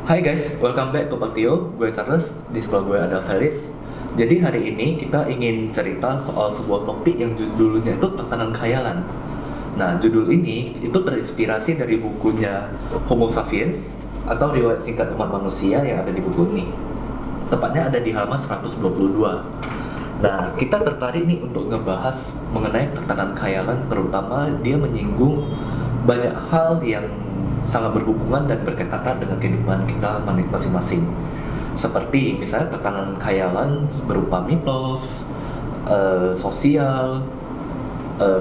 Hai guys, welcome back to Patio. Gue Charles, di sebelah gue ada Felis. Jadi hari ini kita ingin cerita soal sebuah topik yang judulnya itu tekanan khayalan. Nah, judul ini itu terinspirasi dari bukunya Homo Sapiens atau riwayat singkat umat manusia yang ada di buku ini. Tepatnya ada di halaman 122. Nah, kita tertarik nih untuk ngebahas mengenai tekanan khayalan, terutama dia menyinggung banyak hal yang sangat berhubungan dan berkaitan dengan kehidupan kita masing-masing. Seperti misalnya tekanan khayalan berupa mitos, sosial,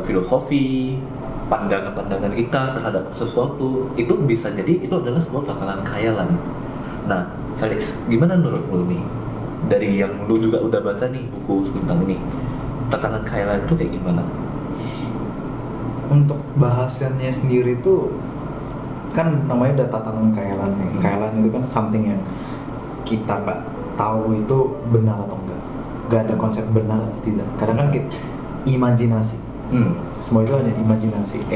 filosofi, pandangan-pandangan kita terhadap sesuatu, itu bisa jadi itu adalah sebuah tekanan khayalan. Nah, Felix, gimana menurut lu nih? Dari yang lu juga udah baca nih buku tentang ini, tekanan khayalan itu kayak gimana? Untuk bahasannya sendiri itu kan namanya udah tatanan khayalan nih. Khayalan itu kan something yang kita nggak tahu itu benar atau enggak. Nggak ada konsep benar atau tidak. Kadang kan kita imajinasi. Semua itu hanya imajinasi.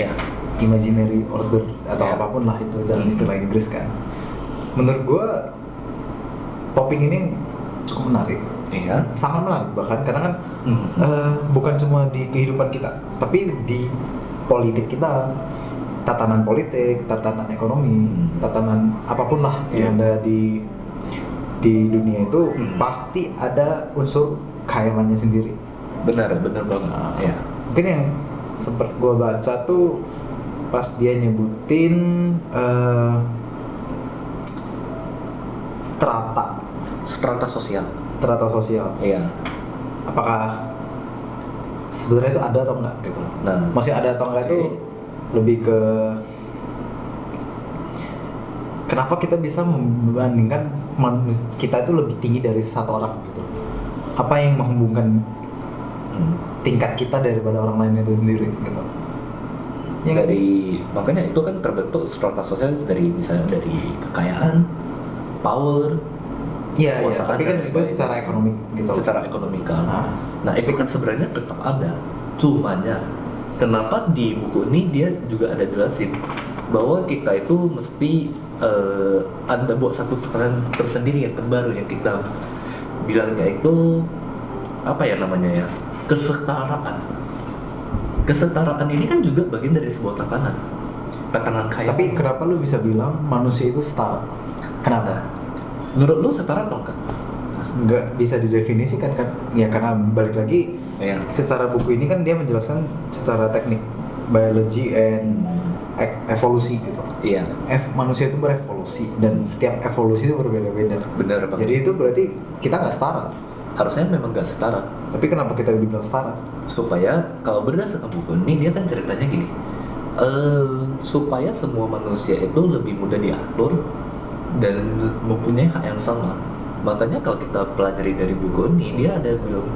Imaginary order atau apapun lah itu dalam istilah Inggris kan. Menurut gua topik ini cukup menarik. Sangat menarik bahkan karena kan bukan cuma di kehidupan kita, tapi di politik kita. Tatanan politik, tatanan ekonomi, tatanan apapun lah yang ada di dunia itu pasti ada unsur khayalannya sendiri. Benar banget. Mungkin yang sempat gue baca tuh pas dia nyebutin strata sosial. Iya. Apakah sebenarnya itu ada atau enggak gitu? Nah, masih ada atau enggak itu lebih ke kenapa kita bisa membandingkan kita itu lebih tinggi dari satu orang gitu. Apa yang menghubungkan tingkat kita daripada orang lain itu sendiri gitu. Ya, makanya itu kan terbentuk strata sosial dari misalnya dari kekayaan, power. Iya, tapi kan itu secara ekonomi gitu. Secara ekonomikal. Nah, itu kan sebenarnya tetap ada. Cumanya kenapa di buku ini dia juga ada jelasin bahwa kita itu mesti ada buat satu tekanan tersendiri yang terbaru yang kita bilangnya itu apa ya namanya ya, kesetaraan. Kesetaraan ini kan juga bagian dari sebuah tekanan khayalan. Tapi kenapa lu bisa bilang manusia itu setara? Kenapa? Menurut lu setara atau enggak? Nggak bisa didefinisikan kan? Ya karena balik lagi. Secara buku ini kan dia menjelaskan secara teknik biology and evolusi gitu. Manusia itu berevolusi dan setiap evolusi itu berbeda-beda. Benar banget. Jadi itu berarti kita nggak setara. Harusnya memang nggak setara. Tapi kenapa kita dibilang setara? Supaya kalau berdasarkan buku ini dia kan ceritanya gini, supaya semua manusia itu lebih mudah diatur dan mempunyai hak yang sama. Makanya kalau kita pelajari dari buku ini dia ada bilang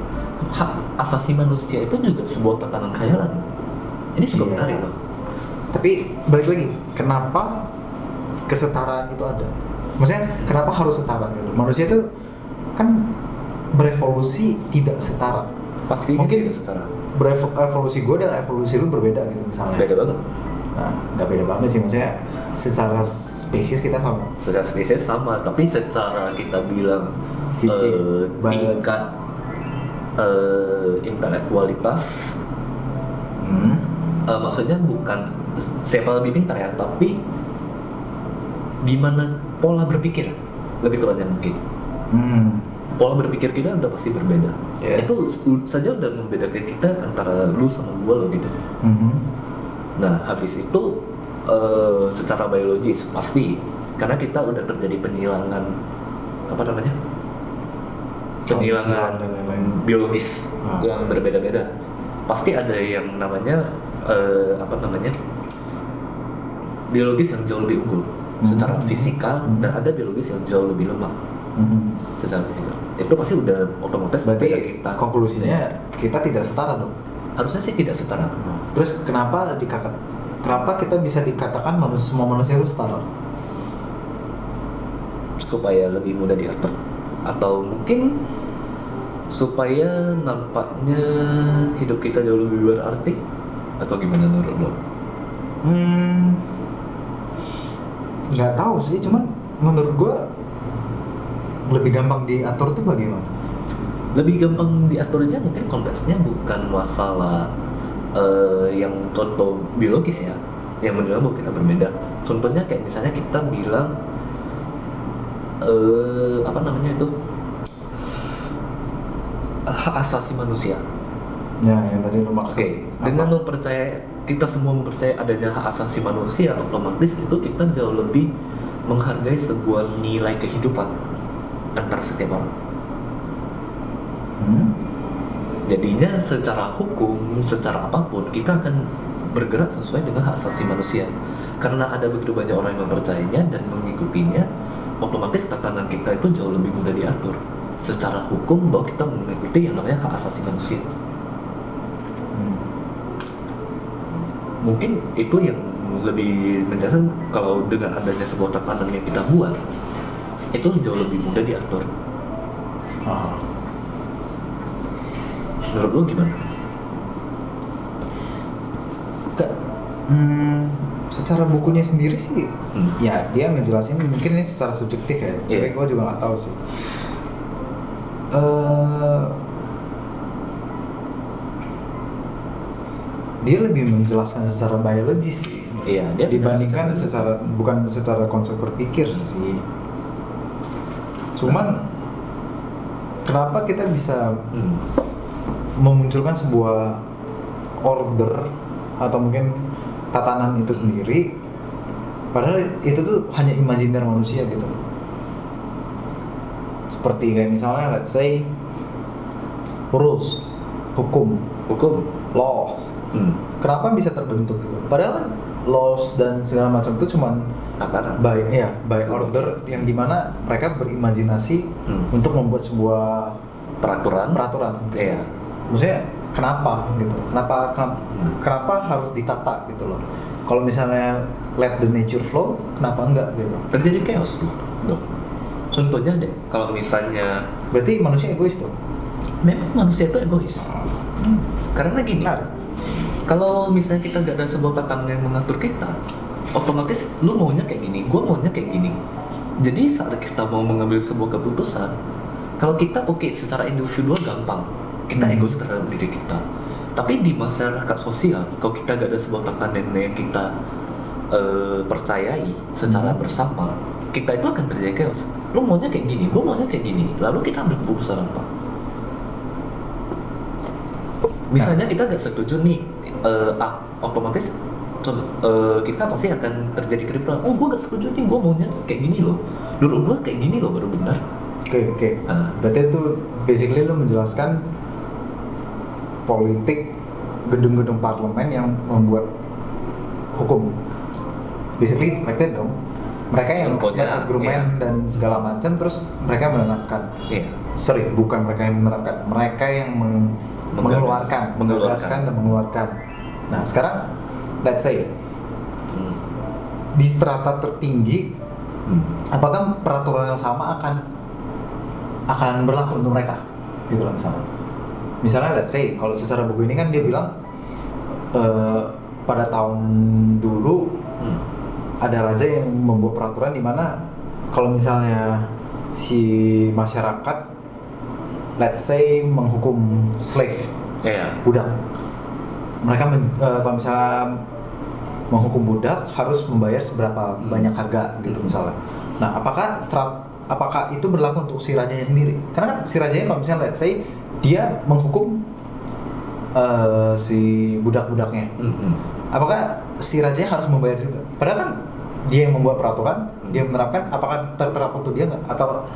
hak asasi manusia itu juga sebuah tekanan khayalan. Ini cukup menarik loh. Tapi balik lagi, kenapa kesetaraan itu ada? Maksudnya kenapa harus setara gitu? Manusia itu kan berevolusi tidak setara. Pasti mungkin tidak setara. Evolusi gue dan evolusi lu berbeda gitu misalnya. Beda banget. Nah, nggak beda banget sih, maksudnya secara spesies kita sama. Secara spesies sama, tapi secara kita bilang tingkat intelektualitas, maksudnya bukan siapa lebih pintar ya, tapi gimana pola berpikir lebih tepatnya mungkin. Pola berpikir kita udah pasti berbeda. Itu saja udah membedakan kita antara lu sama gua loh gitu. Nah, habis itu secara biologis pasti karena kita udah terjadi penyilangan biologis yang berbeda-beda. Pasti ada yang namanya biologis yang jauh lebih unggul secara fisikal dan ada biologis yang jauh lebih lemah secara fisikal. Itu pasti udah otomatis. Berarti kita konklusinya kita tidak setara dong. Harusnya sih tidak setara. Terus kenapa kita bisa dikatakan semua manusia itu setara? Supaya lebih mudah diatur, atau mungkin supaya nampaknya hidup kita jauh lebih berarti, atau gimana menurut lo? Nggak tahu sih, cuman menurut gue lebih gampang diatur tuh bagaimana? Lebih gampang diaturnya mungkin konteksnya bukan masalah yang contoh biologis ya, yang menurut kita berbeda. Contohnya kayak misalnya kita bilang apa namanya itu, hak asasi manusia. Ya, yang tadi lu maksud. Oke, dengan mempercaya, kita semua mempercaya adanya hak asasi manusia, otomatis itu kita jauh lebih menghargai sebuah nilai kehidupan antara setiap orang. Jadinya secara hukum, secara apapun, kita akan bergerak sesuai dengan hak asasi manusia. Karena ada begitu banyak orang yang mempercayainya dan mengikutinya, otomatis tatanan kita itu jauh lebih mudah diatur. Secara hukum bahwa kita mengikuti yang namanya hak asasi manusia. Mungkin itu yang lebih menjelaskan kalau dengan adanya sebuah tatanan yang kita buat, itu jauh lebih mudah diatur. Menurut lu gimana? Secara bukunya sendiri sih, ya dia ngejelasin mungkin ini secara subjektif ya, tapi gue juga nggak tahu sih. Dia lebih menjelaskan secara biologis sih, Iya, dia dibandingkan bukan secara konsep berpikir sih. Cuman kenapa kita bisa memunculkan sebuah order atau mungkin tatanan itu sendiri, padahal itu tuh hanya imajiner manusia gitu. Seperti kayak misalnya let's say rules, hukum, laws. Kenapa bisa terbentuk gitu? Padahal laws dan segala macam itu cuman by order yang dimana mereka berimajinasi untuk membuat sebuah peraturan. Iya. Maksudnya kenapa gitu? Kenapa harus ditata gitu loh? Kalau misalnya let the nature flow, kenapa enggak gitu? Terjadi chaos tuh. Contohnya deh, kalau misalnya berarti manusia egois tuh. Memang manusia itu egois. Karena gini, kalau misalnya kita nggak ada sebuah tatanan yang mengatur kita, otomatis lu maunya kayak gini, gua maunya kayak gini. Jadi saat kita mau mengambil sebuah keputusan, kalau kita secara individual gampang, kita egois terhadap diri kita. Tapi di masyarakat sosial, kalau kita nggak ada sebuah tatanan yang kita percayai secara bersama, kita itu akan terjadi chaos. Lu maunya kayak gini, gua maunya kayak gini. Lalu kita ambil keputusan apa? Misalnya kita nggak setuju nih, otomatis kita pasti akan terjadi keributan. Oh, gue nggak setuju nih, gue maunya kayak gini loh. Dulu gue kayak gini loh baru benar. Oke. Berarti itu basically lo menjelaskan politik gedung-gedung parlemen yang membuat hukum. Basically like that dong. Mereka yang membuat argumen dan segala macam, terus mereka menerapkan. Sorry, bukan mereka yang menerapkan, mereka yang mengeluarkan dan mengeluarkan. Nah sekarang let's say di strata tertinggi, apakah peraturan yang sama akan berlaku untuk mereka gitu loh. Misalnya let's say kalau secara buku ini kan dia bilang pada tahun dulu ada raja yang membuat peraturan di mana kalau misalnya si masyarakat let's say menghukum slave, budak, mereka kalau misalnya menghukum budak harus membayar seberapa banyak harga gitu misalnya. Nah apakah itu berlaku untuk si rajanya sendiri? Karena kan si rajanya kalau misalnya let's say dia menghukum si budak-budaknya, apakah si rajanya harus membayar juga? Padahal kan dia yang membuat peraturan, dia menerapkan, apakah terterapkan untuk dia nggak? Atau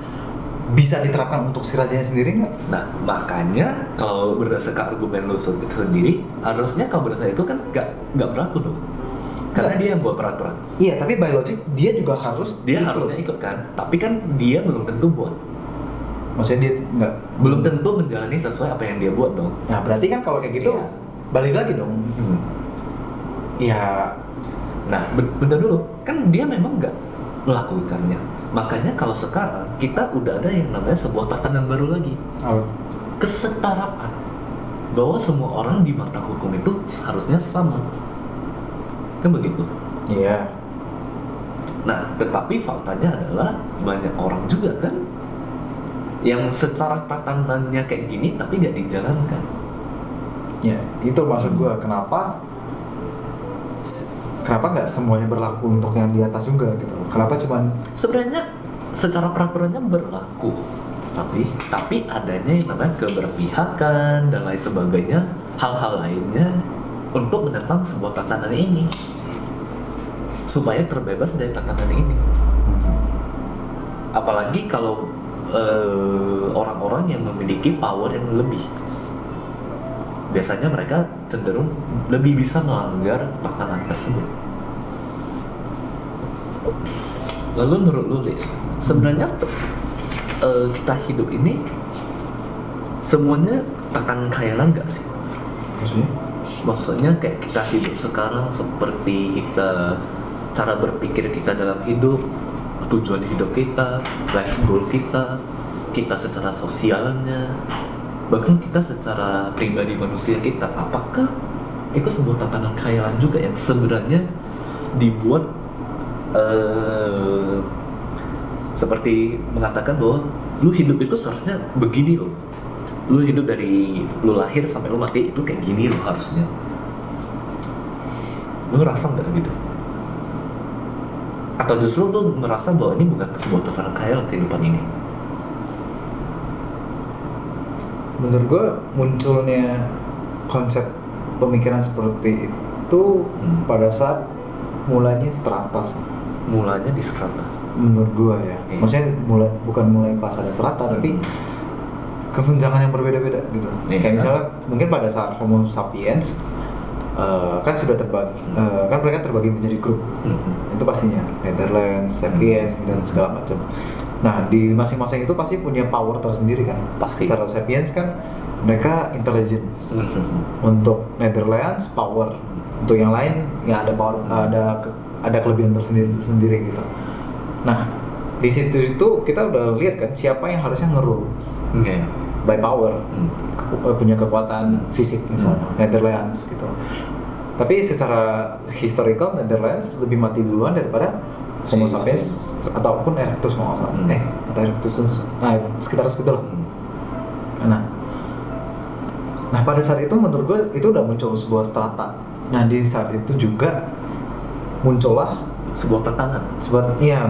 bisa diterapkan untuk si rajanya sendiri nggak? Nah, makanya kalau berdasarkan argumen lu sendiri, harusnya kalau berdasarkan itu kan nggak berlaku dong. Karena dia yang buat peraturan. Iya, tapi by logic dia juga harusnya ikut kan. Tapi kan dia belum tentu buat. Maksudnya dia belum tentu menjalani sesuai apa yang dia buat dong. Nah, berarti kan kalau kayak gitu balik lagi dong. Ya, nah bener dulu, kan dia memang nggak melakukannya. Makanya kalau sekarang kita udah ada yang namanya sebuah tatanan baru lagi, kesetaraan, bahwa semua orang di mata hukum itu harusnya sama, kan begitu? Iya. Nah, tetapi faktanya adalah banyak orang juga kan yang secara tatanannya kayak gini tapi nggak dijalankan. Ya, itu maksud gue kenapa nggak semuanya berlaku untuk yang di atas juga gitu. Kenapa cuman Sebenarnya secara peraturannya berlaku, tapi adanya yang namanya keberpihakan dan lain sebagainya, hal-hal lainnya untuk menentang sebuah tatanan ini supaya terbebas dari tatanan ini. Apalagi kalau orang-orang yang memiliki power yang lebih, biasanya mereka cenderung lebih bisa melanggar tatanan tersebut. Lalu menurut lu, Lis, sebenarnya kita hidup ini semuanya tatanan khayalan nggak sih? Maksudnya kayak kita hidup sekarang seperti kita, cara berpikir kita dalam hidup, tujuan hidup kita, life goal kita secara sosialnya, bahkan kita secara pribadi manusia kita, apakah itu sebuah tatanan khayalan juga yang sebenarnya dibuat seperti mengatakan bahwa lu hidup itu seharusnya begini loh, lu hidup dari lu lahir sampai lu mati itu kayak gini loh harusnya. Lu ngerasa nggak gitu? Atau justru lu merasa bahwa ini bukan sebuah tatanan khayalan kehidupan ini? Menurut gue munculnya konsep pemikiran seperti itu pada saat mulainya teratas. Mulanya di strata. Menurut gue ya, maksudnya bukan mulai pas ada strata, tapi kesenjangan yang berbeda-beda gitu. Kayak misalnya mungkin pada saat Homo sapiens kan sudah terbagi, kan mereka terbagi menjadi grup. Itu pastinya Netherlands, Sapiens dan segala macam. Nah, di masing-masing itu pasti punya power tersendiri kan. Pasti. Kalau Sapiens kan mereka intelligence. Untuk Netherlands power. Untuk yang lain ya ada power, ada kelebihan tersendiri gitu. Nah, di situ itu kita udah lihat kan siapa yang harusnya ngerul. By power. Punya kekuatan fisik misalnya Netherlands gitu. Tapi secara historical Netherlands lebih mati duluan daripada Homo sapiens ataupun Erectus mau atau Erectus, sekitar segitu lah. Nah pada saat itu menurut gue itu udah muncul sebuah strata. Nah di saat itu juga muncullah sebuah tatanan.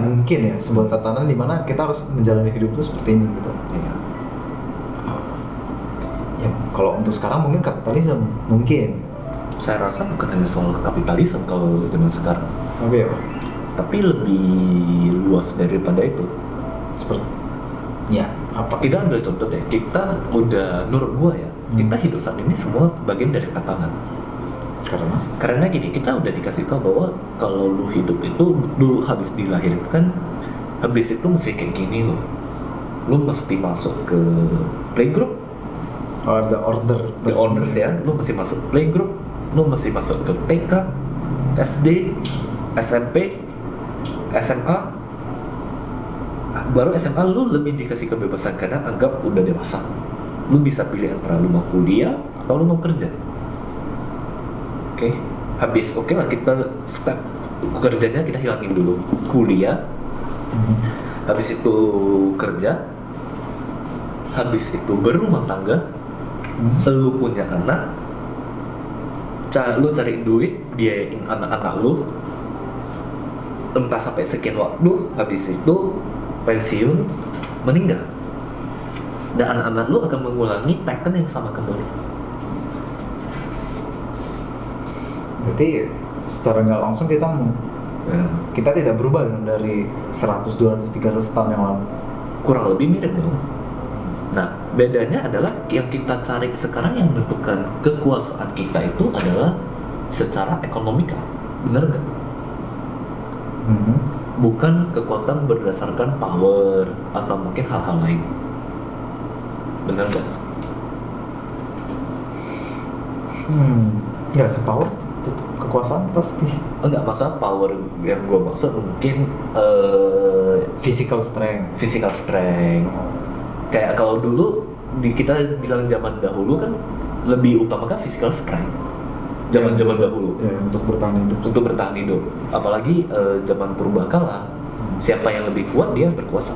Mungkin ya sebuah tatanan di mana kita harus menjalani hidup itu seperti ini gitu. Ya kalau untuk sekarang mungkin kapitalisme mungkin. Saya rasa bukan hanya soal kapitalisme kalau zaman sekarang. Tapi lebih luas daripada itu. Seperti apa? Kita ambil contoh deh, kita udah, menurut gua ya, kita hidup saat ini semua bagian dari tatanan. Karena gini, kita udah dikasih tahu bahwa kalau lu hidup itu lu habis dilahirkan, habis itu mesti kayak gini loh. Lu mesti masuk ke playgroup. The order ya, lu mesti masuk playgroup, lu mesti masuk ke TK, SD, SMP, SMA. Baru SMA lu lebih dikasih kebebasan karena anggap udah dewasa. Lu bisa pilih antara lu mau kuliah atau lu mau kerja. Habis lah kita step kerjanya kita hilangin dulu. Kuliah, habis itu kerja, habis itu berumah tangga, lu punya anak, lu cari duit, biayain anak-anak lu, entah sampai sekian waktu, habis itu pensiun, meninggal. Dan anak-anak lu akan mengulangi pattern yang sama kembali. Berarti secara nggak langsung kita tidak berubah dari 100, 200, 300 tahun yang lalu. Kurang lebih mirip dong. Nah, bedanya adalah yang kita cari sekarang yang menentukan kekuasaan kita itu adalah secara ekonomika. Bener nggak? Bukan kekuatan berdasarkan power atau mungkin hal-hal lain. Bener nggak? Ya, power kekuasaan pasti. Enggak, masalah power yang gue maksud mungkin physical strength. Kayak kalau dulu kita bilang zaman dahulu kan lebih utamakan physical strength. zaman-zaman dahulu Ya, untuk bertahan hidup. untuk bertahan hidup. Apalagi zaman purbakala, siapa yang lebih kuat dia berkuasa.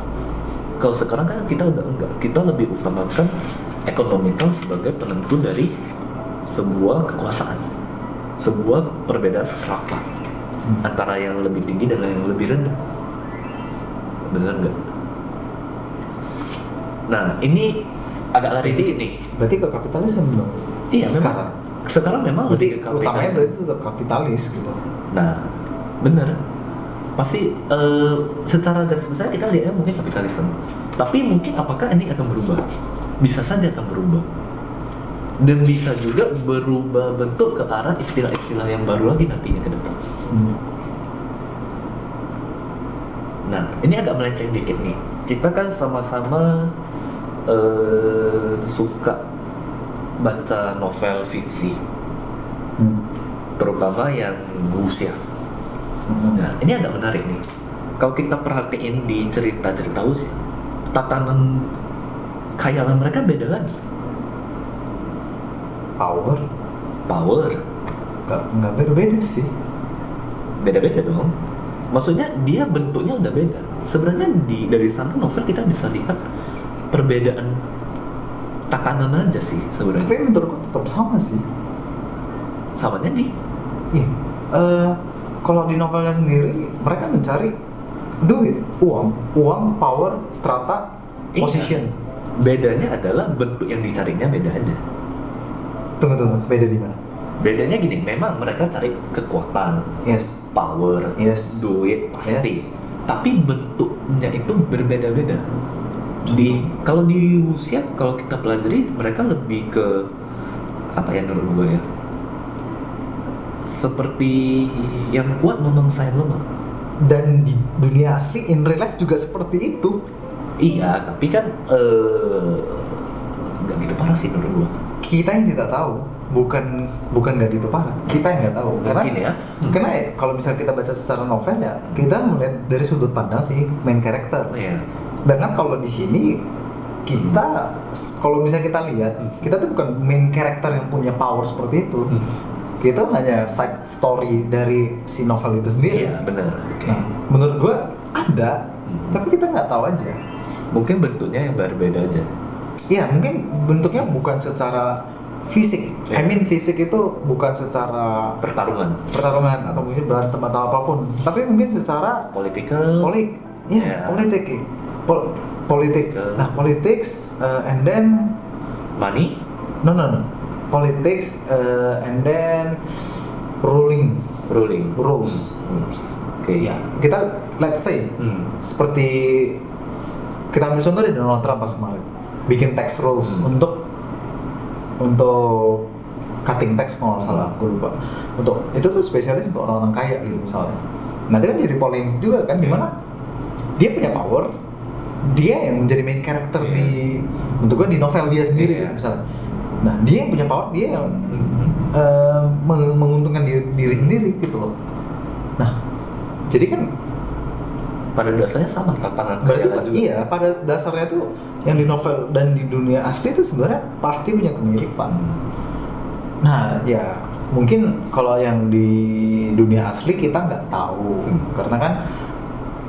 Kalau sekarang kan kita udah enggak, kita lebih utamakan ekonomikal sebagai penentu dari sebuah kekuasaan, sebuah perbedaan strata antara yang lebih tinggi dan yang lebih rendah. Benar nggak? Nah, ini agak lari dikit nih. Berarti ke kapitalisme dong. Iya, memang. Sekarang memang Berarti lebih ke utamanya kapitalis. berarti tetap kapitalis gitu. Nah, bener. Pasti secara garis besar kita lihatnya mungkin kapitalisme. Tapi mungkin apakah ini akan berubah? Bisa saja akan berubah. Dan bisa juga berubah bentuk ke arah istilah-istilah yang baru lagi nantinya ke depan. Nah, ini agak melenceng dikit nih. Kita kan sama-sama suka baca novel fiksi, terutama yang wuxia. Nah, ini agak menarik nih. Kalau kita perhatiin di cerita-cerita wuxia, tatanan khayalan mereka beda lagi. Power nggak beda-beda sih. Beda-beda dong. Maksudnya dia bentuknya udah beda. Sebenarnya dari sana novel kita bisa lihat perbedaan tatanan aja sih sebenarnya. Tapi menurutku tetap sama sih. Samanya di Iya. Kalau di novelnya sendiri mereka mencari duit, uang, power, strata, Iya. position. Bedanya adalah bentuk yang dicarinya beda aja. Tunggu, beda di mana? Bedanya gini, memang mereka cari kekuatan, Yes. power, Yes. duit pasti. Tapi bentuknya itu berbeda-beda. Kalau di usia, kalau kita pelajari, mereka lebih ke apa ya menurut gue ya? Seperti yang kuat memangsa yang lemah. Dan di dunia asli in real life juga seperti itu. Iya, tapi kan nggak gitu parah sih menurut gue. Kita yang tidak tahu, bukan nggak gitu parah. Kita yang nggak tahu. Karena Mungkin ya. karena kalau misalnya kita baca secara novel ya, kita melihat dari sudut pandang si main character. Iya. Dengan kalau di sini kita kalau misalnya kita lihat, kita tuh bukan main character yang punya power seperti itu. Kita hanya side story dari si novel itu sendiri. Iya, benar. Oke. Nah, menurut gua ada, tapi kita nggak tahu aja. Mungkin bentuknya yang berbeda aja. Iya, mungkin bentuknya bukan secara fisik. Iya. I mean fisik itu bukan secara Pertarungan atau mungkin berantem atau apapun, tapi mungkin secara political. Iya, Yeah. politik. Politik. Nah, politics and then Money. no. Politics and then rules. Oke. Ya, kita let's say seperti kita ambil contoh dari Donald Trump pas kemarin bikin tax rules untuk cutting tax kalau nggak salah, aku lupa. Untuk itu tuh spesialis untuk orang-orang kaya gitu misalnya. Nah, itu kan jadi polemik juga kan, dimana dia punya power, dia yang menjadi main character untuk gue di novel dia sendiri misalnya. Nah, dia yang punya power, dia yang menguntungkan diri sendiri gitu loh. Nah, jadi kan pada dasarnya sama tatanan berarti khayalan juga. iya, pada dasarnya tuh yang di novel dan di dunia asli itu sebenarnya pasti punya kemiripan. Nah, ya mungkin kalau yang di dunia asli kita nggak tahu, karena kan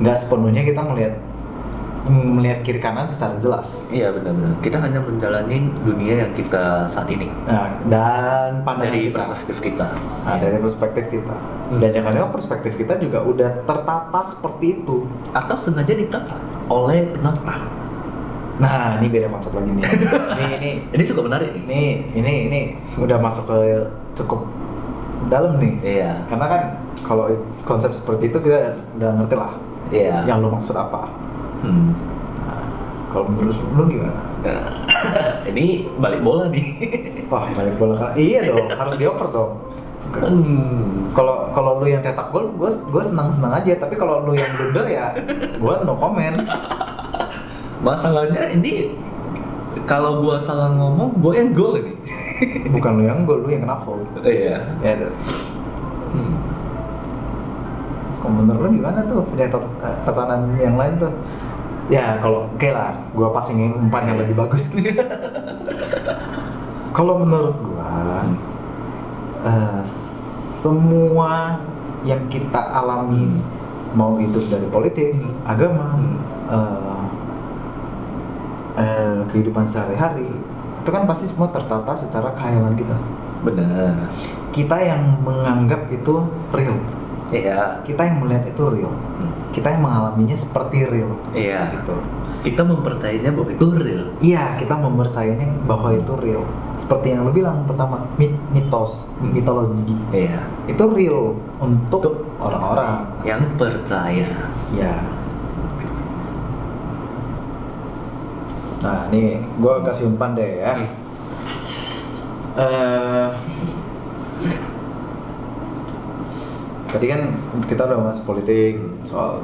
nggak sepenuhnya kita melihat kiri kanan secara jelas. Iya, benar-benar. Kita hanya menjalani dunia yang kita saat ini. Nah, dan pandangan Dari kita. perspektif kita. Nah, dari perspektif kita. Dan yang kadang perspektif kita juga udah tertata seperti itu. Atau sengaja ditata oleh penata. Nah, ini beda masuk lagi nih. Ini cukup menarik nih. Ini udah masuk ke cukup dalam nih. Iya. Karena kan kalau konsep seperti itu kita udah ngerti lah. Iya. Yang lo maksud apa? Nah, kalau menurut lu gimana? Ini balik bola nih. Wah, balik bola kan? Iya dong, harus dioper dong. Kalau lu yang cetak gol, gue senang aja. Tapi kalau lu yang blunder ya, gue no comment. Masalahnya ini kalau gua salah ngomong, gua yang gol ini. Bukan lu yang gol, lu yang kena foul. Iya. Ya tuh. Kalau menurut lu gimana tuh punya tatanan yang lain tuh? Ya kalau oke lah, gua passingin umpan yang lebih bagus. Kalau menurut gua, semua yang kita alami, mau itu dari politik, agama, kehidupan sehari-hari, itu kan pasti semua tertata secara khayalan kita. Benar. Kita yang menganggap itu real, Iya. kita yang melihat itu real, kita yang mengalaminya seperti real. Iya. Gitu. Kita mempercayainya bahwa itu real. Iya, kita mempercayainya bahwa itu real. Seperti yang lo bilang pertama, mitos, mitologi. Iya. Itu real untuk orang-orang yang percaya. ya. Nah, nih gue kasih umpan deh ya. Tadi kan kita udah bahas politik, soal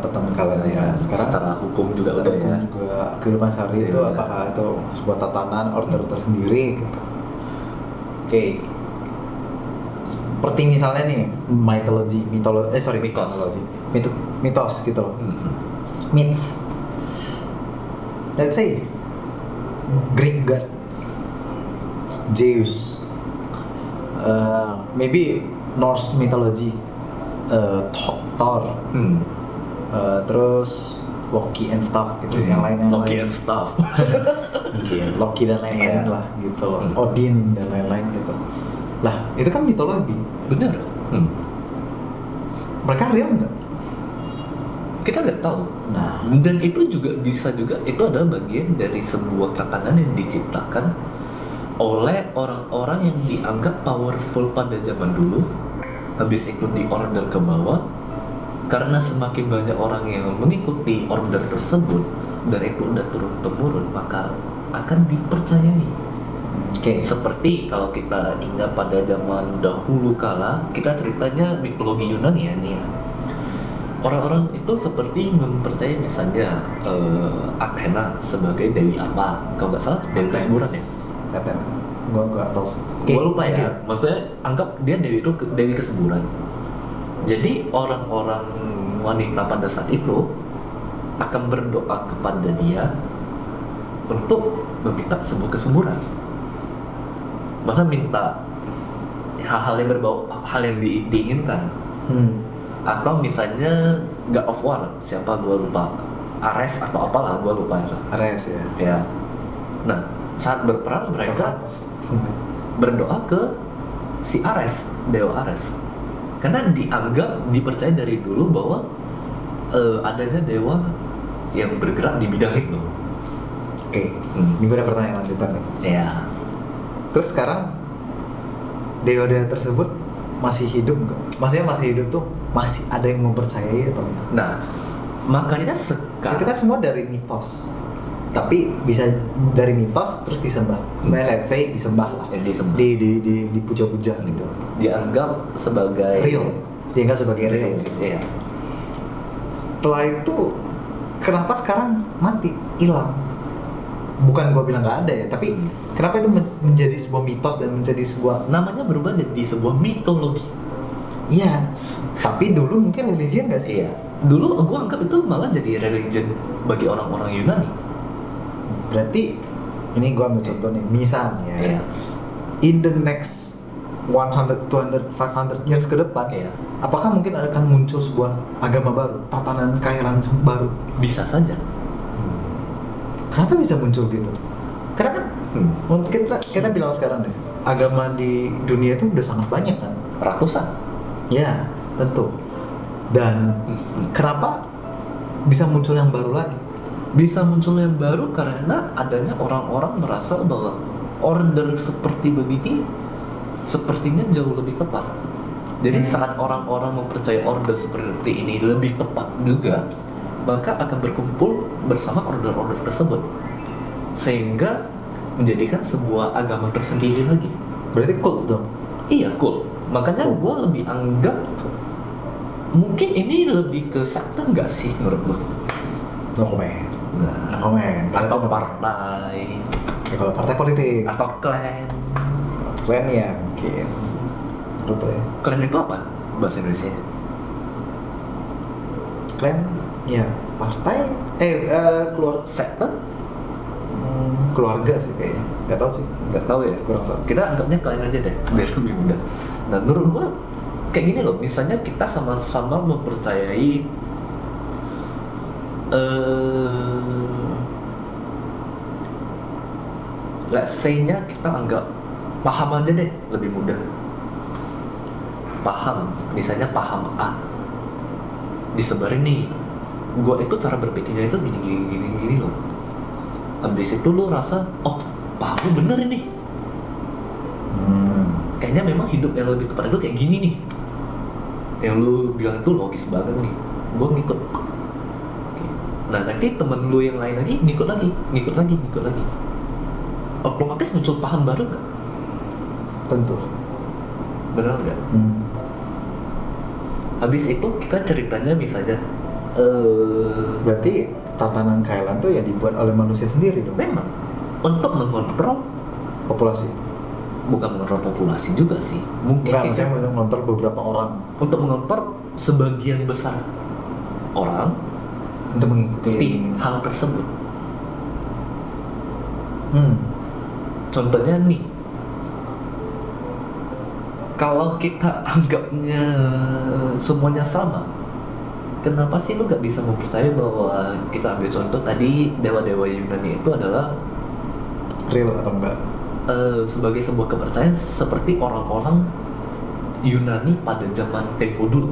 tentang kalian ya. Sekarang Secara hukum juga udah ya. juga kehidupan sehari itu Iya. apakah itu sebuah tatanan order tersendiri gitu. Oke. Seperti misalnya nih mitos gitu loh. Myths. Let's say Greek god Zeus, maybe Norse mythology, Thor, terus Loki and stuff gitu, yang lain-lain. Loki and stuff. Iya, Loki dan lain-lain Iya. lah gitu, Odin dan lain-lain gitu. Lah, itu kan mitologi. Bener. Mereka real nggak? Kita nggak tahu. Nah, Dan itu juga bisa juga itu adalah bagian dari sebuah tatanan yang diciptakan oleh orang-orang yang dianggap powerful pada zaman dulu, habis itu di order ke bawah. Karena semakin banyak orang yang mengikuti order tersebut dan itu udah turun temurun, maka akan dipercayai. Seperti kalau kita ingat pada zaman dahulu kala, kita ceritanya mitologi Yunani ya nih ya. Orang-orang itu seperti mempercayai misalnya Athena sebagai dewi apa, kalau nggak salah dewi kesuburan ya. kata gue nggak tahu. Gue lupa ya. Maksudnya anggap dia dewi itu dewi kesuburan. Jadi orang-orang wanita pada saat itu akan berdoa kepada dia untuk meminta sebuah kesuburan. Masa minta hal-hal yang berbau hal yang diinginkan. Atau misalnya God of War, siapa gue lupa, Ares atau apalah gue lupa itu. Ares ya. Ya. Nah, saat berperang mereka berdoa ke si Ares, dewa Ares. Karena dipercaya dari dulu bahwa adanya dewa yang bergerak di bidang itu. Oke. Ini gue ada pertanyaan lanjutan nih. Ya. Terus sekarang dewa-dewa tersebut masih hidup nggak? Maksudnya masih hidup tuh masih ada yang mempercayai atau enggak? Nah, makanya Itu sekarang kan semua dari mitos. Tapi bisa dari mitos terus disembah. Let's say disembah lah. disembah, Dipuja-puja gitu. dianggap sebagai Real. Dianggap sebagai real. Iya. Setelah itu kenapa sekarang mati, hilang? Bukan gua bilang nggak ada ya, tapi kenapa itu menjadi sebuah mitos dan menjadi sebuah Namanya berubah jadi sebuah mitologi. iya. Tapi dulu mungkin religion nggak sih? Iya. Dulu gue anggap itu malah jadi religion bagi orang-orang Yunani. Berarti ini gua ambil contoh nih, misalnya Iya. in the next 100, 200, 500 years ke depan, Iya. apakah mungkin akan muncul sebuah agama baru, tatanan kairan baru? Bisa saja. Kenapa bisa muncul gitu? Karena kan untuk kita bilang sekarang deh, agama di dunia itu udah sangat banyak kan? Ratusan. Ya, tentu. Dan kenapa bisa muncul yang baru lagi? Bisa muncul yang baru karena adanya orang-orang merasa bahwa order seperti begini sepertinya jauh lebih tepat. Jadi saat orang-orang mempercayai order seperti ini lebih tepat juga, maka akan berkumpul bersama order-order tersebut, sehingga menjadikan sebuah agama tersendiri lagi. Berarti cult dong? Iya, cool. Makanya gue lebih anggap mungkin ini lebih ke sekte nggak sih menurut gue? No comment. Nah, No comment. atau partai, Ya, kalau partai politik, atau klan. klan ya mungkin. Lupa ya. Klan itu apa bahasa Indonesia? Klan, ya partai. Keluar Sekte? Keluarga sih kayaknya. Nggak tahu sih. Nggak tahu ya, Kurang tahu. kita anggapnya kalian aja deh biar lebih mudah. Nah menurut gua kayak gini loh, misalnya kita sama-sama mempercayai let's say-nya kita anggap paham aja deh lebih mudah. Paham, misalnya paham A disebarin nih, gua itu cara berpikirnya itu gini loh. Habis itu lu rasa, oh paham lu bener ini, kayaknya memang hidup yang lebih tepat itu kayak gini nih, yang lu bilang itu logis banget nih, gua ngikut. Nah nanti temen lu yang lain lagi ngikut lagi, otomatis muncul paham baru nggak? Tentu. Benar nggak? Habis itu kita ceritanya misalnya Berarti tatanan Kailan tuh ya dibuat oleh manusia sendiri dong? memang untuk mengontrol, Populasi? bukan mengontrol populasi juga sih, mungkin Enggak, kita maksudnya mengontrol beberapa orang untuk mengontrol sebagian besar orang untuk mengikuti di hal tersebut. Hmm. Contohnya nih, kalau kita anggapnya semuanya sama, kenapa sih lu gak bisa mempercayai bahwa kita ambil contoh tadi dewa-dewa Yunani itu adalah Real atau enggak? sebagai sebuah kepercayaan seperti orang-orang Yunani pada zaman tempo dulu?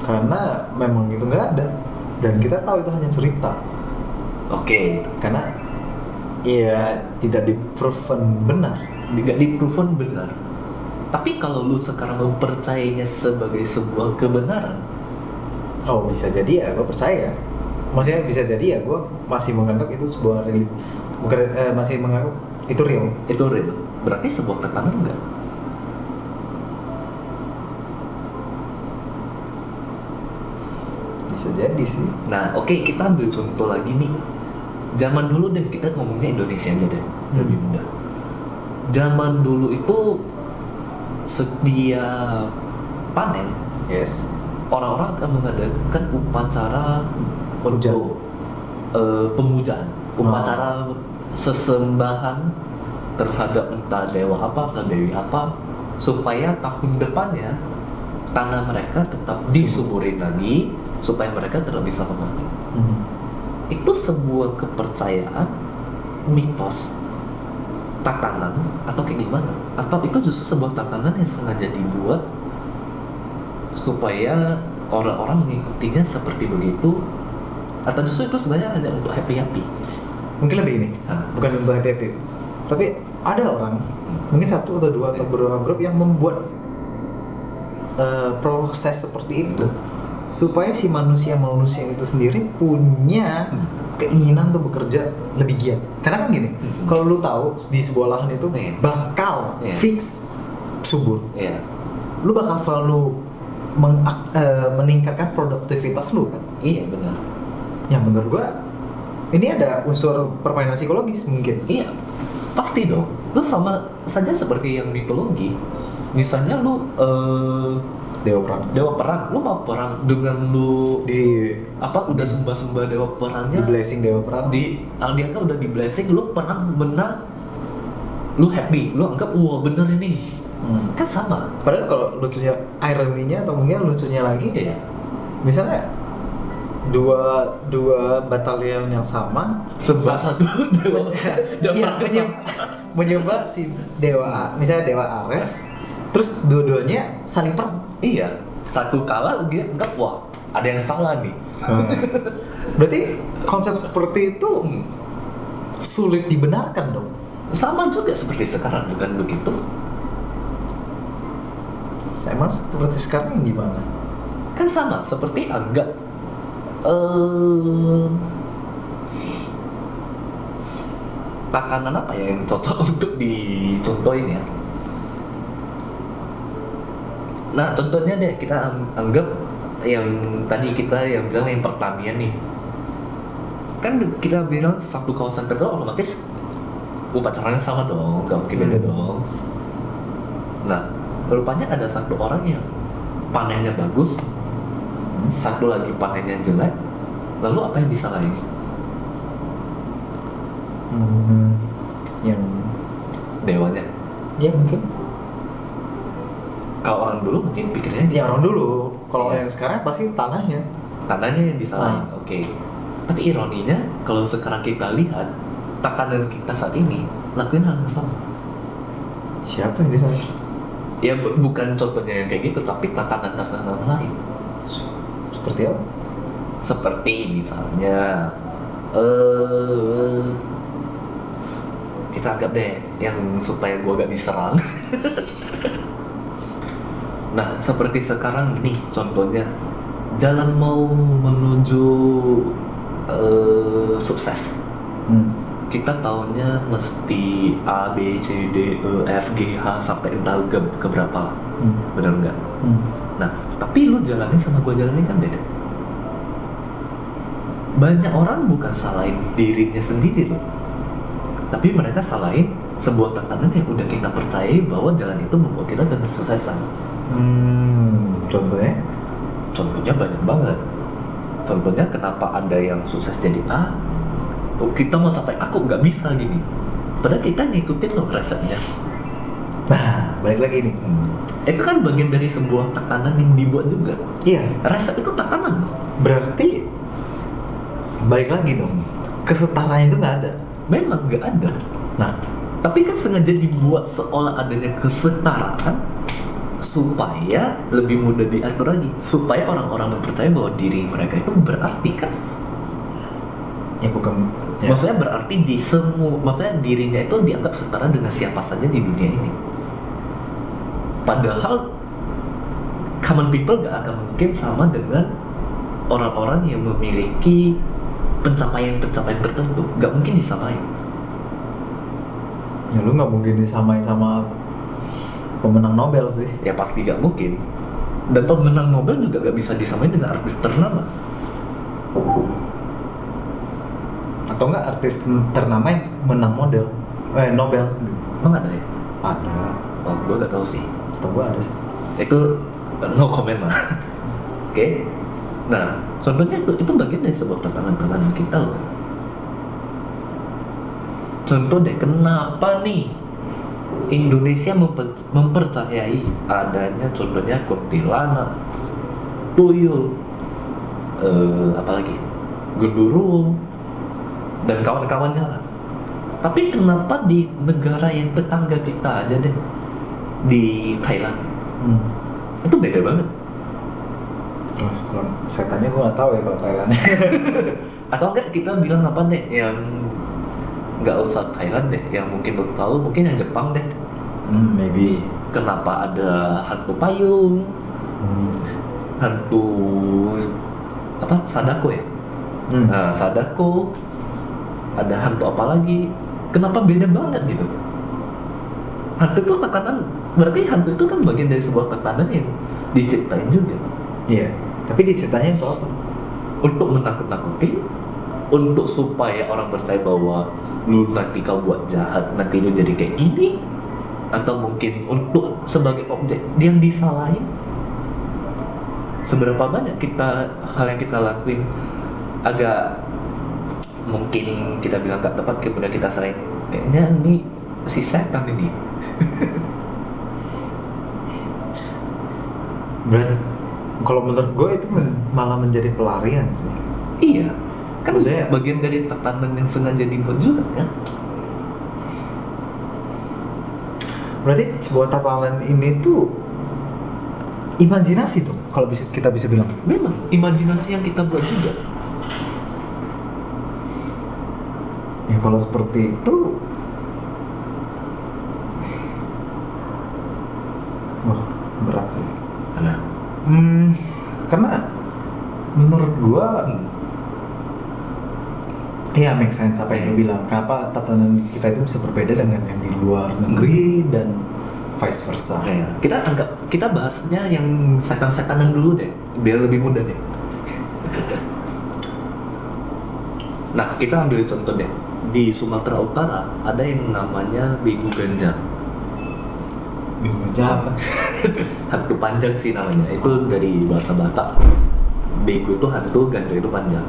Karena memang itu nggak ada, dan kita tahu itu hanya cerita. Oke, Karena ya tidak di-proven benar. tidak di-proven benar. Tapi kalau lu sekarang mempercayainya sebagai sebuah kebenaran, Oh, bisa jadi ya, gue percaya. Maksudnya bisa jadi ya, gue masih menganggap itu sebuah real. Bukan, masih menganggap itu real. itu real. Berarti sebuah tekanan enggak? Bisa jadi sih. Nah, oke, kita ambil contoh lagi nih. Zaman dulu deh, kita ngomongnya Indonesia aja deh, lebih mudah. Zaman dulu itu setiap panen, Yes. orang-orang akan mengadakan upacara untuk pemujaan, upacara sesembahan terhadap entah dewa apa, entah dewi apa, supaya tahun depannya tanah mereka tetap disuburin lagi, supaya mereka tetap bisa memanen. Itu sebuah kepercayaan, mitos, tatanan, atau kayak gimana? Atau itu justru sebuah tatanan yang sengaja dibuat supaya orang-orang mengikutinya seperti begitu, atau justru itu sebenarnya hanya untuk happy-happy? Mungkin lebih ini, bukan untuk happy. Tapi ada orang, mungkin satu atau dua atau beberapa grup yang membuat proses seperti itu supaya si manusia itu sendiri punya keinginan untuk bekerja lebih giat. Karena kan gini, kalau lu tahu di sebuah lahan itu bakal fix subur, lu bakal selalu meningkatkan produktivitas lu kan. Iya benar. Yang menurut gua ini ada unsur permainan psikologis mungkin. Iya, pasti dong. Lu sama saja seperti yang mitologi. Misalnya lu dewa perang, lu mau perang dengan lu udah sembah dewa perangnya, Di blessing dewa perang. dia kan udah di blessing, lu perang menang, lu happy, lu anggap wah bener ini. Kan sama. Padahal kalau lucunya ironinya atau mungkin lucunya lagi, misalnya dua batalion yang sama Sembah satu dewa menyembah si dewa, misalnya dewa Ares, terus dua-duanya saling perang. Iya, satu kalah dia anggap wah ada yang salah nih. Berarti konsep seperti itu sulit dibenarkan dong. Sama juga seperti sekarang, bukan begitu? Emang seperti sekarang gimana? Kan sama, seperti anggap takanan apa ya yang cocok untuk dicontohin ya. Nah contohnya deh, kita anggap yang tadi kita yang bilang yang pertanian nih. Kan kita bilang satu kawasan tertentu otomatis upacaranya sama dong, gak mungkin beda dong. Nah rupanya ada satu orang yang panennya bagus, satu lagi panennya jelek, lalu apa yang disalahin? Yang Dewanya. ya mungkin. Kalau orang dulu mungkin pikirnya Ya orang dulu. Kalau Iya. yang sekarang pasti tanahnya. tanahnya yang disalahin. Oke. Tapi ironinya kalau sekarang kita lihat takanan kita saat ini lakuin hal yang sama. Siapa yang bisa? Ya bukan contohnya yang kayak gitu, tapi takanan-takanan lain. Seperti apa? Seperti misalnya kita anggap deh yang supaya gua gak diserang. Nah, seperti sekarang nih contohnya jalan mau menuju sukses. Kita taunya mesti A, B, C, D, E, F, G, H sampai entah ke berapa. Bener nggak? Nah, tapi lu jalanin sama gua jalanin kan beda. Banyak orang bukan salahin dirinya sendiri loh, tapi mereka salahin sebuah tatanan yang udah kita percayai bahwa jalan itu membawa kita ke kesuksesan. Contohnya? Contohnya banyak banget. Contohnya kenapa ada yang sukses jadi A, kita mau sampai aku nggak bisa gini. Padahal kita ngikutin loh resepnya. Nah, balik lagi nih. Itu kan bagian dari sebuah tekanan yang dibuat juga. Iya. Resep itu tekanan. Berarti balik lagi dong. Kesetaraan itu nggak ada. Memang nggak ada. Nah, Tapi kan sengaja dibuat seolah adanya kesetaraan supaya lebih mudah diatur lagi, supaya orang-orang mempercayai bahwa diri mereka itu berarti kan. ya bukan. Ya. Maksudnya berarti di semua, maksudnya dirinya itu dianggap setara dengan siapa saja di dunia ini. Padahal common people gak akan mungkin sama dengan orang-orang yang memiliki pencapaian-pencapaian tertentu, gak mungkin disamain. Ya lu nggak mungkin disamain sama pemenang Nobel sih. Ya pasti gak mungkin. Dan pemenang Nobel juga gak bisa disamain dengan artis ternama. Atau nggak artis ternama yang menang Nobel. Emang ada ya? Ada. Oh, gue gak tahu sih. Atau gua ada. Itu no comment lah. Oke. Nah, contohnya itu bagian dari sebuah tantangan kita loh. Contoh deh, kenapa nih Indonesia mempercayai adanya contohnya kuntilanak, tuyul, apalagi genderuwo dan kawan-kawannya lah. Tapi kenapa di negara yang tetangga kita aja deh, di Thailand, itu beda banget. Terus kalau setannya gua nggak tahu ya kalau Thailand. Atau enggak kita bilang apa deh yang nggak usah Thailand deh, yang mungkin lo tahu, mungkin yang Jepang deh. Maybe. Kenapa ada hantu payung, hantu apa, Sadako ya? Nah, Sadako, ada hantu apa lagi? Kenapa beda banget gitu? Hantu itu tekanan, berarti hantu itu kan bagian dari sebuah tekanan yang diciptain juga. Iya. Tapi diceritanya soal apa? Untuk menakut-nakuti, untuk supaya orang percaya bahwa lu nanti kau buat jahat, nanti lu jadi kayak gini, atau mungkin untuk sebagai objek yang disalahin. Seberapa banyak hal yang kita lakuin agak mungkin kita bilang gak tepat, kemudian kita sering kayaknya ini si setan ini. Berarti kalau menurut gue itu malah menjadi pelarian sih. Iya, kan Maksudnya, bagian dari tekanan yang sengaja dibuat juga kan. berarti sebuah tatanan ini tuh imajinasi tuh kalau kita bisa bilang. Memang imajinasi yang kita buat juga. Ya kalau seperti itu, wah berat sih. Nah, Karena menurut gua, iya make sense apa yang lu bilang. Kenapa tatanan kita itu bisa berbeda dengan yang di luar negeri dan vice versa. ya, kita bahasnya yang setan-setanan dulu deh, biar lebih mudah deh. Nah, kita ambil contoh deh. Di Sumatera Utara ada yang namanya Begu Ganja. Apa? Hantu panjang sih namanya. Itu dari bahasa Batak. Begu itu hantu, ganja itu panjang.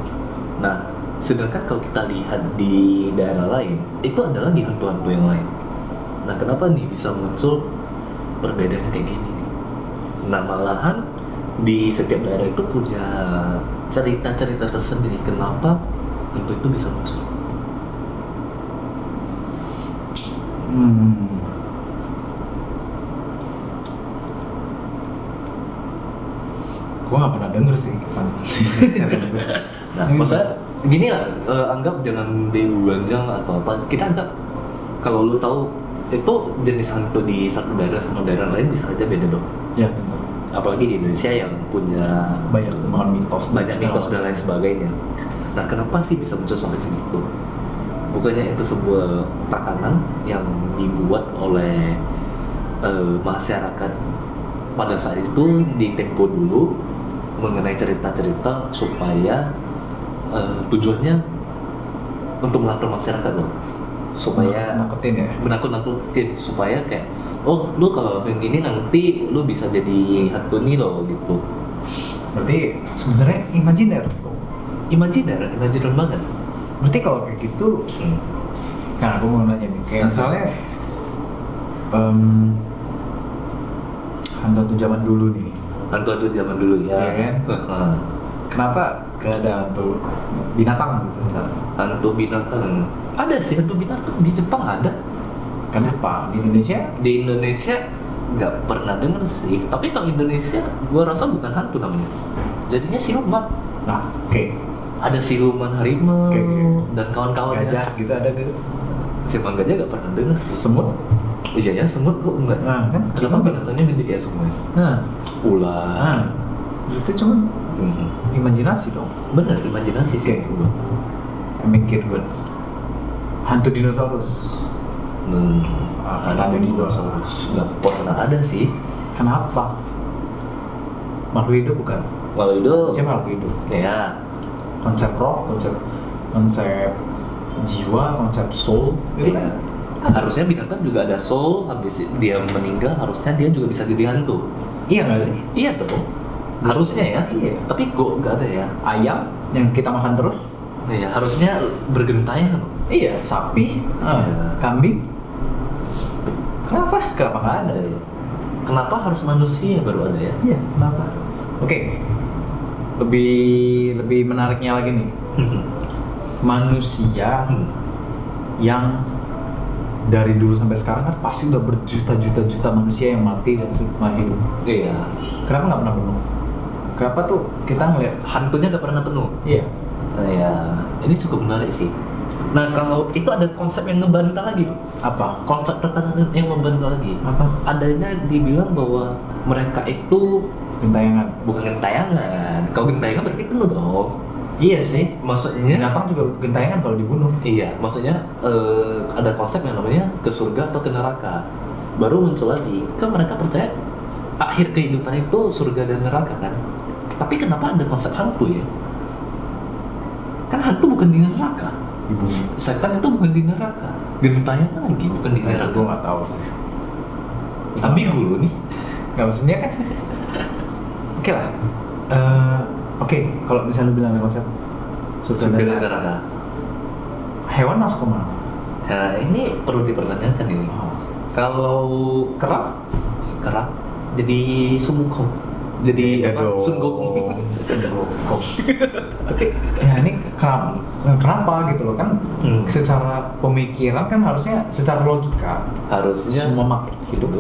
Nah, Sedangkan kalau kita lihat di daerah lain, itu adalah di hantu-hantu yang lain. Nah, kenapa nih bisa muncul perbedaan kayak gini nih? Nah, malahan di setiap daerah itu punya cerita-cerita tersendiri kenapa hantu itu bisa muncul. Gue nggak pernah denger sih. Nah, maksudnya gini lah, anggap jangan diganjang atau apa. Kita anggap kalau lu tahu itu jenis hantu di satu daerah sama daerah lain bisa aja beda dong. Ya, tentu. Apalagi di Indonesia yang punya Banyak mitos dan lain sebagainya. Nah, kenapa sih bisa muncul sampai segitu? Bukannya itu sebuah tatanan yang dibuat oleh masyarakat pada saat itu di tempo dulu mengenai cerita-cerita supaya tujuannya untuk mengatur masyarakat loh, supaya menakut-nakutin supaya kayak oh lu kalau yang gini nanti lu bisa jadi hantu nih loh gitu. Berarti sebenarnya imajiner banget. Berarti kalau kayak gitu, kan aku mau nanya nih, kayak misalnya hantu zaman dulu nih. Hantu zaman dulu ya. Iya kan? Kenapa gak ada hantu binatang gitu misalnya? Hantu binatang ada sih, hantu binatang di Jepang ada. Kenapa di Indonesia? Di Indonesia nggak pernah denger sih. Tapi kalau Indonesia, gua rasa bukan hantu namanya. Jadinya siluman. Nah, oke. Ada siluman harimau dan kawan-kawannya. Gajah gitu ada gitu. Siluman gajah nggak pernah denger sih. Semut? Iya ya, semut gua enggak. Nah, kan? Kenapa binatangnya gede ya semua? Nah, Ular. itu cuma imajinasi dong. Bener, imajinasi sih. Mikir gue. Hantu dinosaurus. Hantu dinosaurus nggak pernah ada sih. Kenapa? Makhluk hidup bukan? Kalau itu Siapa makhluk hidup? ya Konsep roh, konsep jiwa, konsep soul gitu iya. kan? Harusnya binatang juga ada soul, habis dia meninggal harusnya dia juga bisa jadi hantu. Iya nggak sih? Iya dong. Harusnya ya. Iya. Tapi kok nggak ada ya. Ayam yang kita makan terus? Iya, harusnya bergentayangan. Iya. Sapi, kambing. Kenapa nggak ada ya? Kenapa harus manusia baru ada ya? Iya, kenapa? Oke. Lebih menariknya lagi nih. Manusia yang dari dulu sampai sekarang kan pasti udah berjuta-juta manusia yang mati dan semua hidup. Iya. Kenapa nggak pernah penuh? Kenapa tuh kita ngeliat Hantunya nggak pernah penuh. Iya. Nah, ya, ini cukup menarik sih. Nah, kalau itu ada konsep yang ngebantah lagi. Apa? Konsep tatanan yang membantah lagi. Apa? Adanya dibilang bahwa mereka itu Gentayangan. bukan gentayangan. Kalau gentayangan berarti penuh dong. Iya sih. Maksudnya Binatang juga gentayangan kalau dibunuh. iya, maksudnya ada konsep yang namanya ke surga atau ke neraka. Baru muncul lagi. Kan mereka percaya akhir kehidupan itu surga dan neraka kan. Tapi kenapa ada konsep hantu ya? Kan hantu bukan di neraka. Dibunuh. Setan itu bukan di neraka. Gentayangan lagi bukan di neraka. Gue nggak tahu. Ambigu loh nih. Nggak, maksudnya kan. Oke lah. Oke, kalau misalnya lu bilang ada konsep surga dan neraka, hewan masuk ke mana? Nah, ini perlu dipertanyakan ini. Kalau kerap jadi sumukong. Jadi apa? Sunggokong. Tapi ya ini kenapa gitu loh kan? Secara pemikiran kan harusnya secara logika Harusnya semua makhluk hidup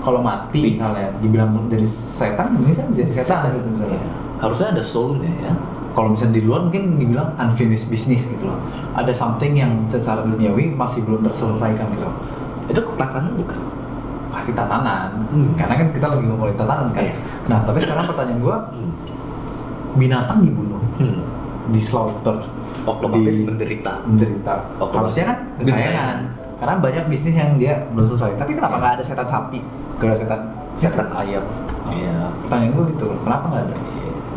kalau mati misalnya dibilang dari setan, ini kan jadi setan gitu misalnya. harusnya ada soulnya ya. Kalau misalnya di luar mungkin dibilang unfinished business gitu loh. Ada something yang secara duniawi masih belum terselesaikan gitu. Itu tatanan bukan? Pasti tatanan. Karena kan kita lagi ngomongin tatanan kan. Iya. Nah, tapi sekarang pertanyaan gua, binatang dibunuh, di slaughter, Otomatis menderita. Otomatis. Harusnya kan gentayangan. Karena banyak bisnis yang dia belum selesai. Tapi kenapa nggak ada setan sapi? Gak ada setan ayam? Iya. Pertanyaan gua gitu, kenapa nggak ada?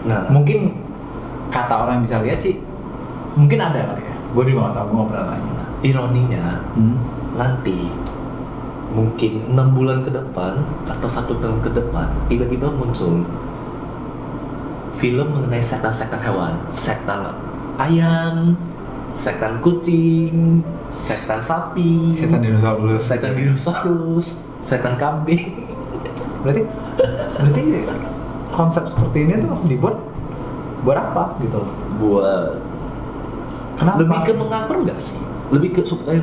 Nah, Mungkin kata orang yang bisa lihat sih, mungkin ada kali ya. Gue juga nggak tahu, gue nggak pernah nanya. ironinya nanti mungkin 6 bulan ke depan atau 1 tahun ke depan tiba-tiba muncul film mengenai setan-setan hewan, setan ayam, setan kucing, setan sapi, Setan dinosaurus. setan kambing. Berarti konsep seperti ini tuh dibuat buat apa gitu loh? Buat Kenapa? lebih ke mengatur nggak sih? Lebih ke supaya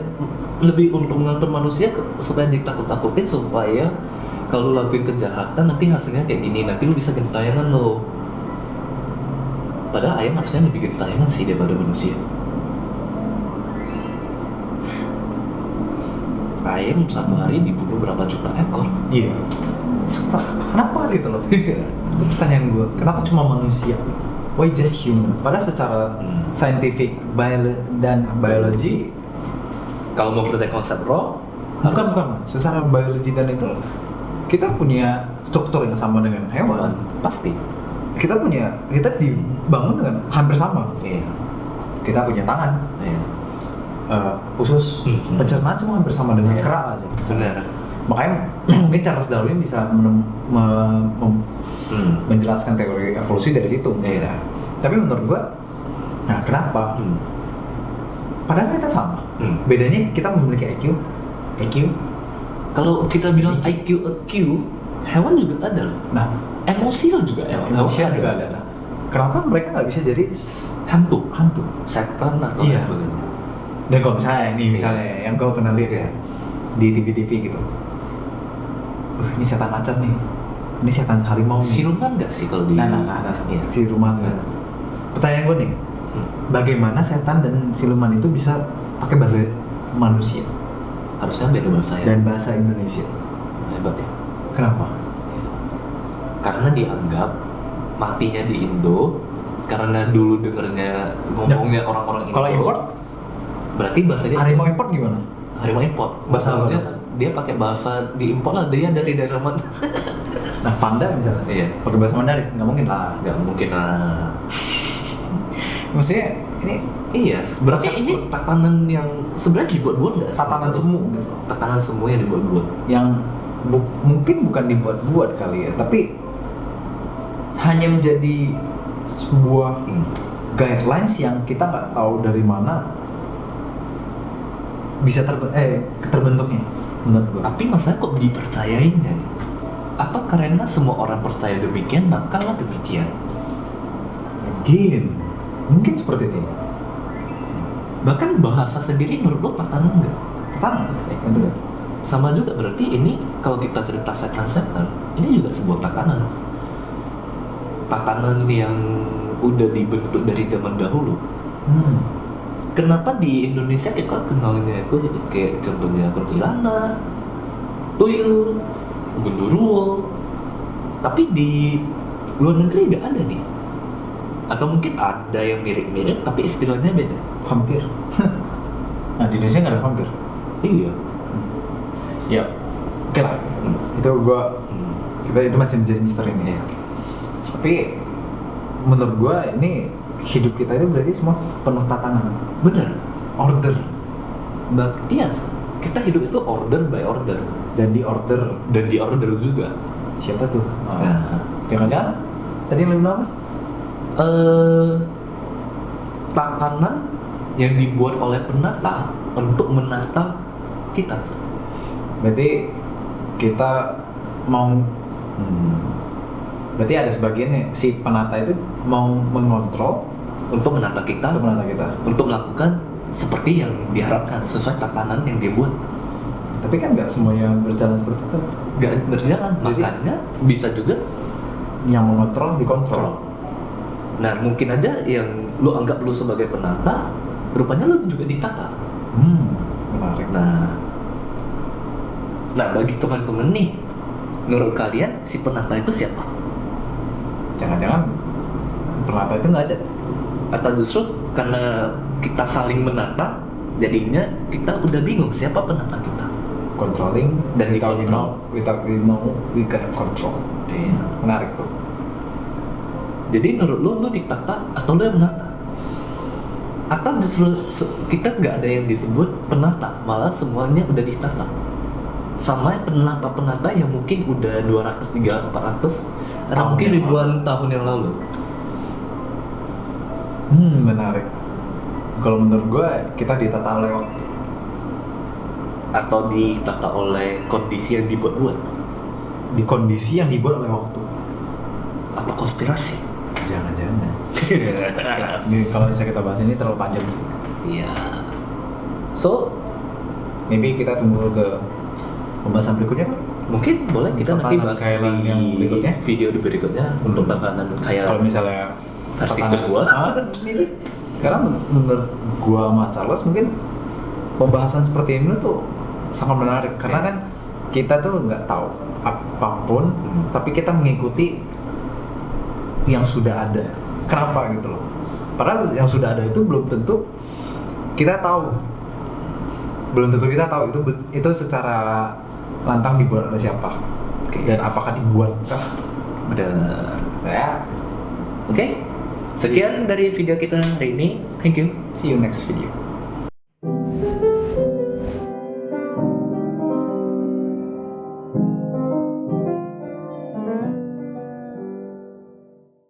lebih untuk mengatur manusia supaya ditakut-takutin supaya kalau lu lakuin kejahatan nanti hasilnya kayak gini, nanti lu bisa gentayangan lo. Padahal ayam harusnya lebih gentayangan sih daripada manusia. Ayam satu hari dibunuh berapa juta ekor? Iya. Kenapa gitu loh? Itu pertanyaan gue. Kenapa cuma manusia? Why just human? Padahal secara scientific dan biology, Kalau mau percaya konsep roh, bukan. Secara biologi dan itu kita punya struktur yang sama dengan hewan. pasti. Kita dibangun dengan hampir sama. Iya. Kita punya tangan, Iya. usus, pencernaan semua hampir sama dengan Iya. kera aja. Benar. Makanya mungkin Charles Darwin bisa menjelaskan teori evolusi dari situ. Iya. Tapi menurut gua, nah kenapa? Padahal kita sama. Bedanya kita memiliki IQ. Kalau kita bilang IQ, hewan juga ada loh. Nah, Emosi lo juga manusia juga ada. Kenapa mereka nggak bisa jadi hantu, setan atau Iya. sebagainya. Dan kalau misalnya yang kau pernah lihat ya di TV gitu, ini setan macan nih, ini setan harimau nih. Siluman nggak sih kalau di? Iya. Siluman. Pertanyaan gue nih, bagaimana setan dan siluman itu bisa pakai bahasa manusia Harusnya beda bahasa ya. dan bahasa Indonesia? Hebat ya. Kenapa? Karena dianggap matinya di Indo, karena dulu dengernya ngomongnya orang-orang Indo. Kalau import, berarti bahasanya harimau import gimana? harimau import. Bahasa Bahasanya apa? dia pakai bahasa diimpor lah, dia dari daerah mana? Nah, panda misalnya, Iya. pakai bahasa Mandarin, nggak mungkin lah. Nggak mungkin lah. Maksudnya ini Iya, berarti ini tatanan yang sebenarnya dibuat-buat nggak? tatanan semu gitu. Tatanan semua yang dibuat-buat. Yang mungkin bukan dibuat-buat kali ya, tapi hanya menjadi sebuah guidelines yang kita nggak tahu dari mana bisa terbentuknya menurut gua. Tapi masalah kok dipercayainya? Apa karena semua orang percaya demikian, maka demikian? Mungkin seperti itu. Bahkan bahasa sendiri menurut lo tatanan nggak? Betul. Sama juga berarti ini kalau kita cerita setan-setan, ini juga sebuah tatanan. Tatanan yang udah dibentuk dari zaman dahulu. Kenapa di Indonesia kita kenalnya itu kayak contohnya kuntilanak, tuyul, genderuwo, tapi di luar negeri nggak ada nih. Atau mungkin ada yang mirip-mirip tapi istilahnya beda. Hampir. Nah, di Indonesia nggak ada hampir. Iya. Ya, oke lah. Itu kita itu masih menjadi misteri nih. Tapi menurut gua ini hidup kita itu berarti semua penuh tatanan. Bener. Order. Iya. Kita hidup itu order by order. Dan di order juga. siapa tuh? Nah. Jangan-jangan tadi yang lebih apa? Tatanan yang dibuat oleh penata untuk menata kita. Berarti kita mau berarti ada sebagiannya si penata itu mau mengontrol Untuk menata kita, untuk melakukan seperti yang diharapkan sesuai tatanan yang dibuat. Tapi kan nggak semuanya berjalan seperti itu. Gak berjalan, Jadi- makanya bisa juga Yang mengontrol dikontrol. Nah, mungkin aja yang lu anggap lu sebagai penata, rupanya lu juga ditata. Menarik. Nah, bagi teman-teman nih, menurut kalian si penata itu siapa? Jangan-jangan penata itu nggak ada. Atau justru karena kita saling menata, jadinya kita udah bingung siapa penata kita. Controlling Dan without dikontrol. we cannot control. Iya. Menarik tuh. Jadi menurut lu ditata atau lu yang menata? Atau justru kita nggak ada yang disebut penata, malah semuanya udah ditata. Sama penata-penata yang mungkin udah 200, 300, 400 atau Tahun mungkin yang ribuan tahun yang lalu. Menarik. Kalau menurut gue kita ditata oleh waktu. Atau ditata oleh kondisi yang dibuat-buat? Di kondisi yang dibuat oleh waktu. Apa konspirasi? Jangan-jangan. Ini kalau misalnya kita bahas ini terlalu panjang sih. Iya. So, Maybe kita tunggu ke pembahasan berikutnya kan? mungkin boleh kita nanti Tatanan bahas khayalan di yang berikutnya. video berikutnya untuk tatanan Kalau khayalan misalnya versi tatanan- kedua. Ini sekarang menurut gua sama Charles mungkin pembahasan seperti ini tuh sangat menarik karena kan kita tuh nggak tahu apapun tapi kita mengikuti yang sudah ada. Kenapa gitu loh? Padahal yang sudah ada itu belum tentu kita tahu. Belum tentu kita tahu itu secara lantang dibuat oleh siapa. Dan apakah dibuat? Benar. Ya. Oke. Sekian dari video kita hari ini. Thank you. See you next video.